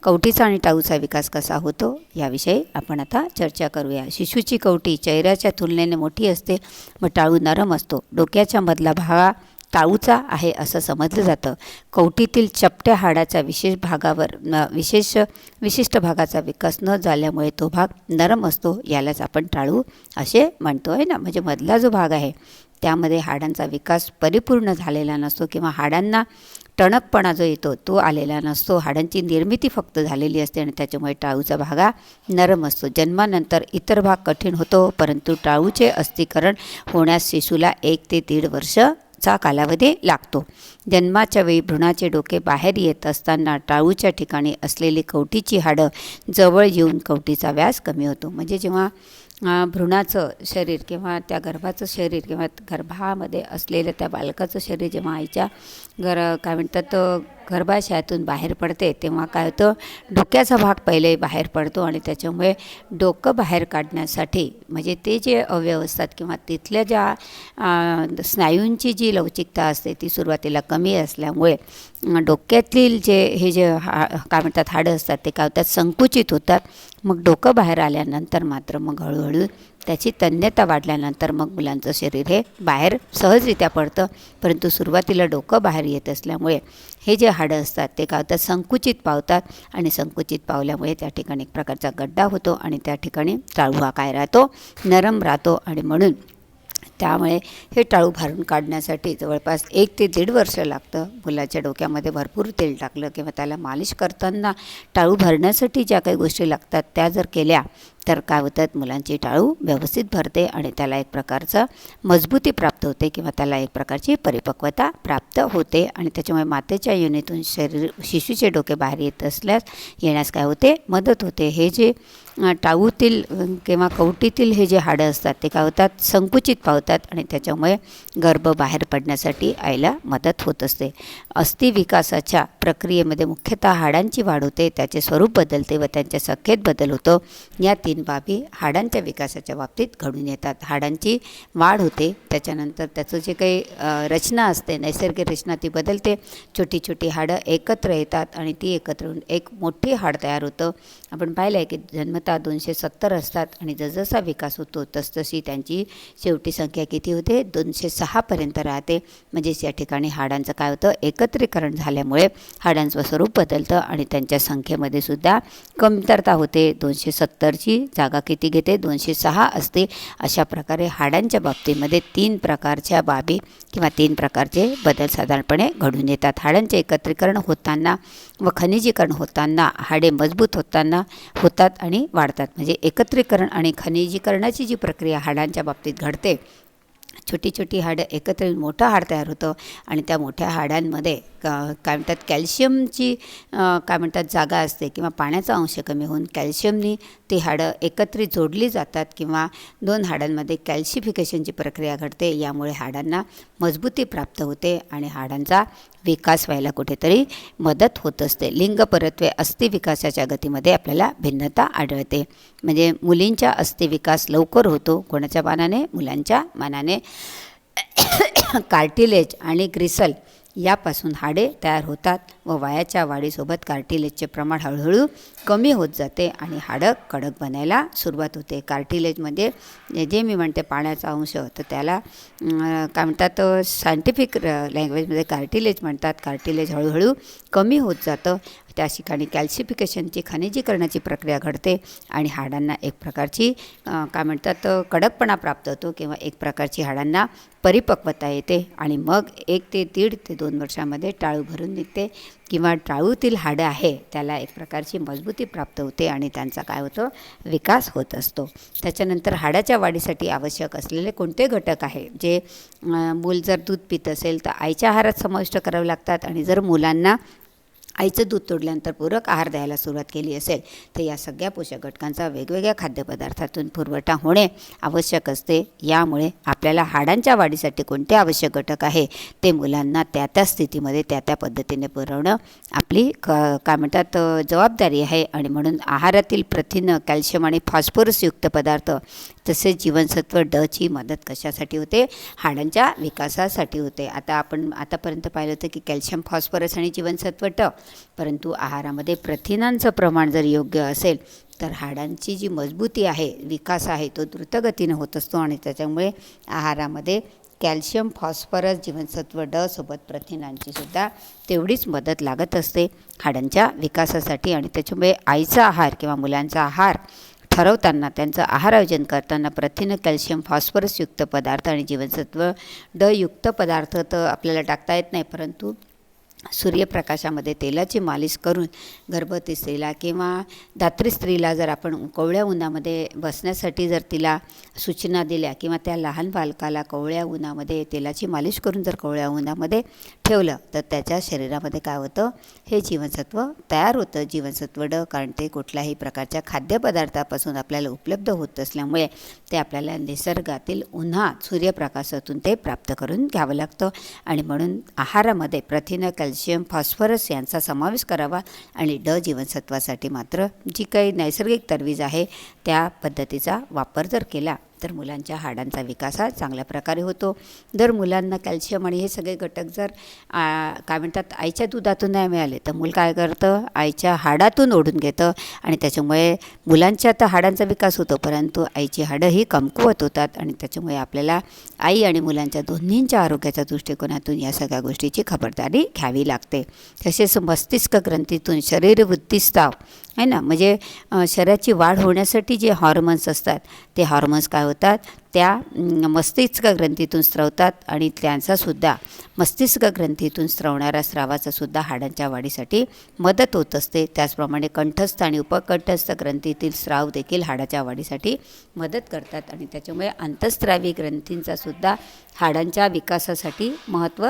कवटीचा आणि टाळूचा विकास कसा होतो याविषयी आपण आता चर्चा करूया. शिशूची कवटी चेहऱ्याच्या तुलनेने मोठी असते व टाळू नरम असतो. डोक्याच्या मधला भाग टाळूचा आहे असं समजलं जातं. कवटीतील चपट्या हाडाच्या विशिष्ट भागाचा विकास न झाल्यामुळे तो भाग नरम असतो. यालाच आपण टाळू असे म्हणतो आहे ना. म्हणजे मधला जो भाग आहे त्यामध्ये हाडांचा विकास परिपूर्ण झालेला नसतो किंवा हाडांना टणकपणा जो येतो तो आलेला नसतो. हाडांची निर्मिती फक्त झालेली असते आणि त्याच्यामुळे टाळूचा भाग नरम असतो. जन्मानंतर इतर भाग कठीण होतो, परंतु टाळूचे अस्थिकरण होण्यास शिशूला 1 ते 1.5 वर्षाचा कालावधी लागतो. जन्माच्या वेळी भ्रूणाचे डोके बाहेर येत असताना टाळूच्या ठिकाणी असलेली कवटीची हाडं जवळ येऊन कवटीचा व्यास कमी होतो. म्हणजे जेव्हा भ्रूणाचं शरीर किंवा त्या गर्भाचं शरीर किंवा गर्भामध्ये असलेलं त्या बालकाचं शरीर जेव्हा आईच्या काय म्हणतात गर्भाशयातून बाहेर पडते तेव्हा काय होतं, डोक्याचा भाग पहिले बाहेर पडतो आणि त्याच्यामुळे डोकं बाहेर काढण्यासाठी म्हणजे ते जे अवयव असतात किंवा तिथल्या ज्या स्नायूंची जी लवचिकता असते ती सुरुवातीला कमी असल्यामुळे डोक्यातील हे जे काय म्हणतात हाडं असतात ते काय होतात, संकुचित होतात. मग डोकं बाहेर आल्यानंतर मात्र मग हळूहळू त्याची तन्यता वाढल्यानंतर मग मुलांचं शरीर हे बाहेर सहजरित्या पडतं. परंतु सुरुवातीला डोकं बाहेर येत असल्यामुळे हे जे हाडं असतात ते काय होतात, संकुचित पावतात आणि संकुचित पावल्यामुळे त्या ठिकाणी एक प्रकारचा गड्डा होतो आणि त्या ठिकाणी टाळू हा काय राहतो, नरम राहतो. आणि म्हणून त्यामुळे हे टाळू भरून काढण्यासाठी जवळपास 1 ते 1.5 वर्ष लागतं. मुलाच्या डोक्यामध्ये भरपूर तेल टाकलं किंवा त्याला मालिश करताना टाळू भरण्यासाठी ज्या काही गोष्टी लागतात त्या जर केल्या तर काय होतात, मुलांची टाळू व्यवस्थित भरते आणि त्याला एक प्रकारचं मजबूती प्राप्त होते किंवा त्याला एक प्रकारची परिपक्वता प्राप्त होते. आणि त्याच्यामुळे मातेच्या योनीतून शिशूचे डोके बाहेर येण्यास काय होते, मदत होते. हे जे टाळूतील किंवा कवटीतील हे जे हाडं असतात ते काय होतात, संकुचित पावतात आणि त्याच्यामुळे गर्भ बाहेर पडण्यासाठी आईला मदत होत असते. अस्थिविकासाच्या प्रक्रियेमध्ये मुख्यतः हाडांची वाढ होते, त्याचे स्वरूप बदलते व त्यांच्या संख्येत बदल होतो. या 3 बाबी हाडांच्या विकासाच्या बाबतीत घडून येतात. हाडांची वाढ होते, त्याच्यानंतर त्याचं जे काही रचना असते नैसर्गिक रचना ती बदलते. छोटी छोटी हाडं एकत्र येतात आणि ती एकत्र होऊन एक मोठी हाड तयार होतं. आपण पाहिलं आहे की जन्मतः 270 असतात आणि जसजसा विकास होतो तसतशी त्यांची शेवटी संख्या किती होते, 206 पर्यंत राहते. म्हणजेच या ठिकाणी हाडांचं काय होतं, एकत्रीकरण झाल्यामुळे हाडांचं स्वरूप बदलतं आणि त्यांच्या संख्येमध्ये सुद्धा कमतरता होते. 270ची जागा किती घेते, 206 असते. अशा प्रकारे हाडांच्या बाबतीमध्ये 3 प्रकारच्या बाबी किंवा 3 प्रकारचे बदल साधारणपणे घडून येतात. हाडांचे एकत्रीकरण होताना व खनिजीकरण होताना हाडे मजबूत होतात आणि वाढतात. म्हणजे एकत्रीकरण आणि खनिजीकरणाची जी प्रक्रिया हाडांच्या बाबतीत घडते, छोटी छोटी हाडं एकत्र येऊन मोठं हाड तयार होतं आणि त्या मोठ्या हाडांमध्ये काय म्हणतात कॅल्शियमची काय म्हणतात जागा असते किंवा पाण्याचा अंश कमी होऊन कॅल्शियमनी ती हाडं एकत्रित जोडली जातात किंवा 2 हाडांमध्ये कॅल्शिफिकेशनची प्रक्रिया घडते. यामुळे हाडांना मजबूती प्राप्त होते आणि हाडांचा विकास व्हायला कुठेतरी मदत होत असते. लिंगपरत्वे अस्थिविकासाच्या गतीमध्ये आपल्याला भिन्नता आढळते. म्हणजे मुलींच्या अस्थिविकास लवकर होतो, कोणाच्या मानाने, मुलांच्या मानाने. कार्टिलेज आणि ग्रिसल यापासून हाडे तयार होतात व वयाच्या वाढीसोबत कार्टिलेजचे प्रमाण हळूहळू कमी होत जाते आणि हाडं कडक बनायला सुरुवात होते. कार्टिलेजमध्ये जे मी म्हणते पाण्याचा अंश तर त्याला काय म्हणतात सायंटिफिक लँग्वेजमध्ये कार्टिलेज म्हणतात. कार्टिलेज हळूहळू कमी होत जातं. त्या ठिकाणी कॅल्शिफिकेशनची खनिजीकरणाची प्रक्रिया घडते आणि हाडांना एक प्रकारची काय म्हणतात कडकपणा प्राप्त होतो किंवा एक प्रकारची हाडांना परिपक्वता येते आणि मग 1 ते 1.5 ते 2 वर्षामध्ये टाळू भरून निघते किंवा टाळूतील हाडं आहे त्याला एक प्रकारची मजबूती प्राप्त होते आणि त्यांचा काय होतं, विकास होत असतो. त्याच्यानंतर हाडाच्या वाढीसाठी आवश्यक असलेले कोणते घटक आहे जे मूल जर दूध पित असेल तर आईच्या आहारात समाविष्ट करावे लागतात आणि जर मुलांना आईचं दूध तोडल्यानंतर पूरक आहार द्यायला सुरुवात केली असेल तर या सगळ्या पोषक घटकांचा वेगवेगळ्या खाद्यपदार्थातून पुरवठा होणे आवश्यक असते. यामुळे आपल्याला हाडांच्या वाढीसाठी कोणते आवश्यक घटक आहे ते मुलांना त्या त्या स्थितीमध्ये त्या त्या पद्धतीने पुरवणं आपली काय म्हणतात जबाबदारी आहे. आणि म्हणून आहारातील प्रथिनं, कॅल्शियम आणि फॉस्फरसयुक्त पदार्थ तसेच जीवनसत्व ड ची मदत कशासाठी होते? हाडांच्या विकासासाठी होते. आता आपण आतापर्यंत पाहिलं होतं की कॅल्शियम, फॉस्फरस आणि जीवनसत्व ट, परंतु आहारामध्ये प्रथिनांचं प्रमाण जर योग्य असेल तर हाडांची जी मजबूती आहे, विकास आहे, तो द्रुतगतीनं होत असतो आणि त्याच्यामुळे आहारामध्ये कॅल्शियम, फॉस्फरस, जीवनसत्व ड सोबत प्रथिनांची सुद्धा तेवढीच मदत लागत असते हाडांच्या विकासासाठी. आणि त्याच्यामुळे आईचा आहार किंवा मुलांचा आहार ठरवताना, त्यांचं आहार आयोजन करताना प्रथिनं, कॅल्शियम, फॉस्फरसयुक्त पदार्थ आणि जीवनसत्व ड युक्त पदार्थ तर आपल्याला टाकता येत नाही, परंतु सूर्यप्रकाशामध्ये तेलाची मालिश करून गर्भवती स्त्रीला किंवा धात्री स्त्रीला जर आपण कोवळ्या उन्हामध्ये बसण्यासाठी जर तिला सूचना दिल्या किंवा त्या लहान बालकाला कोवळ्या उन्हामध्ये तेलाची मालिश करून जर कोवळ्या उन्हामध्ये ठेवलं तर त्याच्या शरीरामध्ये काय होतं? हे जीवनसत्व तयार होतं, जीवनसत्व ड, कारण ते कुठल्याही प्रकारच्या खाद्यपदार्थापासून आपल्याला उपलब्ध होत असल्यामुळे ते आपल्याला निसर्गातील सूर्यप्रकाशातून ते प्राप्त करून घ्यावं लागतं. आणि म्हणून आहारामध्ये प्रथिनं, कॅल्शियम, फॉस्फरस यांचा समावेश करावा आणि ड जीवनसत्वासाठी मात्र जी काही नैसर्गिक तरवीज आहे त्या पद्धतीचा वापर जर केला तर मुलांच्या हाडांचा विकास हा चांगल्या प्रकारे होतो. जर मुलांना कॅल्शियम आणि हे सगळे घटक जर काय म्हणतात आईच्या दुधातून नाही मिळाले तर मूल काय करतं? आईच्या हाडातून ओढून घेतं आणि त्याच्यामुळे मुलांच्या तर हाडांचा विकास होतो, परंतु आईची हाडं ही कमकुवत होतात आणि त्याच्यामुळे आपल्याला आई आणि मुलांच्या दोन्हींच्या आरोग्याच्या दृष्टिकोनातून या सगळ्या गोष्टीची खबरदारी घ्यावी लागते. तसेच मस्तिष्क ग्रंथीतून शरीरवृत्तीस्त्राव आहे ना, म्हणजे शरीराची वाढ होण्यासाठी जे हॉर्मोन्स असतात ते हॉर्मोन्स काय होतात? त्या मस्तिष्क ग्रंथीतून स्रवतात आणि त्यांचासुद्धा मस्तिष्क ग्रंथीतून स्रवणाऱ्या स्रावाचासुद्धा हाडांच्या वाढीसाठी मदत होत असते. त्याचप्रमाणे कंठस्थ आणि उपकंठस्थ ग्रंथीतील स्राव देखील हाडाच्या वाढीसाठी मदत करतात आणि त्याच्यामुळे अंतःस्रावी ग्रंथींचासुद्धा हाडांच्या विकासासाठी महत्त्व